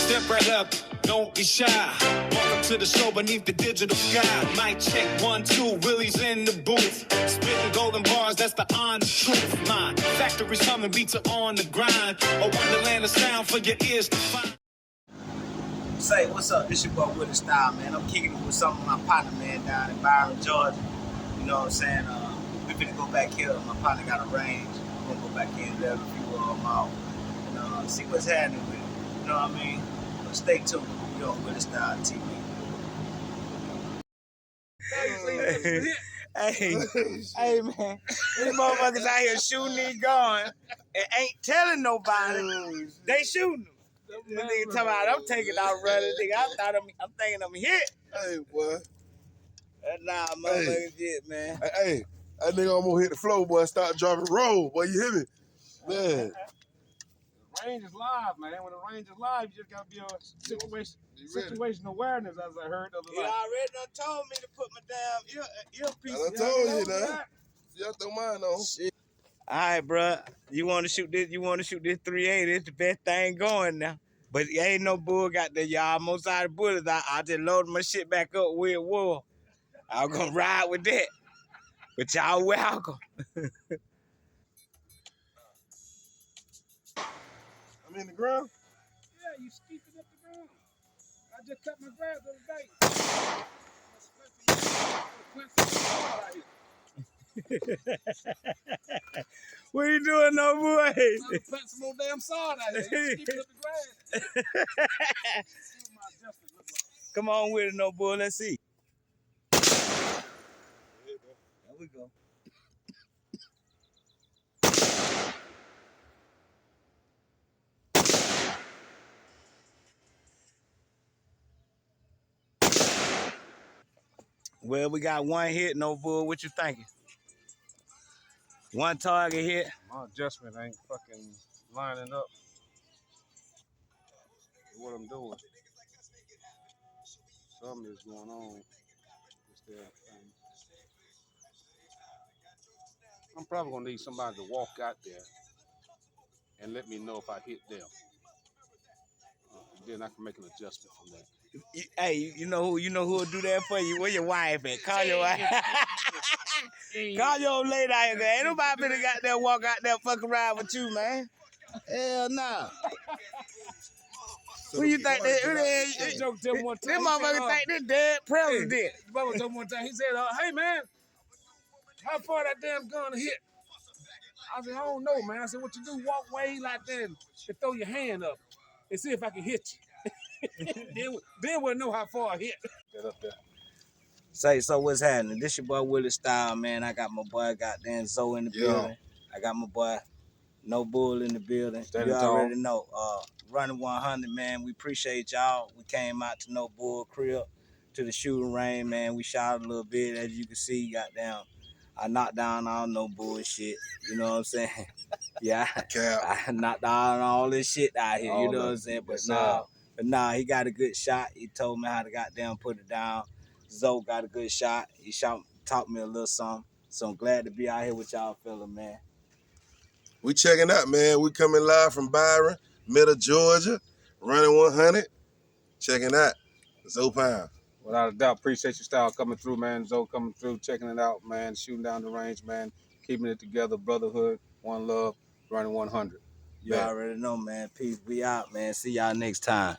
Step right up, don't be shy. Welcome to the show beneath the digital sky. Mic check, 1, 2, Willie's in the booth. Spitting golden bars, that's the honest truth. My factory's humming, beats are on the grind. A wonderland of sound for your ears to find. Say, what's up? This your boy Willie Style, man. I'm kicking it with some of my partner, man, down in Byron, Georgia. You know what I'm saying? We finna go back here. My partner got a range. We're gonna go back in there, review out, you know, see what's happening with it. You know what I mean? But stay tuned. You're on Willie Style TV. Hey, man. These motherfuckers out here shooting and going and ain't telling nobody. They shooting them. The nigga talking about, I'm taking out running. Nigga, I'm thinking I'm hit. Hey, boy. Nah, motherfuckers shit, man. Hey, that nigga almost hit the floor, boy. Start dropping roll, boy. You hear me? Man. The range is live, man. When the range is live, you just gotta be on situational awareness, as I heard of the You already done told me to put my damn earpiece. I told you that. Y'all throw mine on. Shit. All right, bro. You want to shoot this? You want to shoot this 380? It's the best thing going now. But it ain't no bull got there, y'all. Most out of bullets, I just loaded my shit back up where it was. I was gonna ride with that. But y'all welcome. I'm in the ground? Yeah, you steeping up the ground. I just cut my grass the other day. What you doing, no boy? I'm planting some more damn sod out here. You steeping up the grass. Come on with it, no boy. Let's see. There we go. Well, we got one hit, no bull. What you thinking? One target hit. My adjustment ain't fucking lining up with what I'm doing. Something is going on. I'm probably gonna need somebody to walk out there and let me know if I hit them. Then I can make an adjustment from that. Hey, you know who'll do that for you? Where your wife at? Call your wife. Call your old lady out here. Ain't nobody finna got there walk out there fucking ride with you, man. Hell nah. Who you think this motherfucker think this dead president? Bubba told me one time, he said, hey man, how far that damn gun hit? I said, I don't know, man. I said, what you do, walk way like that and throw your hand up and see if I can hit you. then we'll know how far I hit. Get up there. Say, so what's happening? This your boy Willie Style, man. I got my boy goddamn Zoe in the building. I got my boy No Bull in the building. You already know. Running 100, man. We appreciate y'all. We came out to No Bull crib, to the shooting range, man. We shot a little bit, as you can see. Goddamn, I knocked down all no bullshit. You know what I'm saying? Yeah, I knocked down all this shit out here. You know what I'm saying? But nah, he got a good shot. He told me how to goddamn put it down. Zoe got a good shot. He taught me a little something. So I'm glad to be out here with y'all fella, man. We checking out, man. We coming live from Byron, Middle Georgia, running 100. Checking out. Zoe Pound. Without a doubt, appreciate your style coming through, man. Zoe coming through, checking it out, man. Shooting down the range, man. Keeping it together. Brotherhood, one love, running 100. You already know, man. Peace. We out, man. See y'all next time.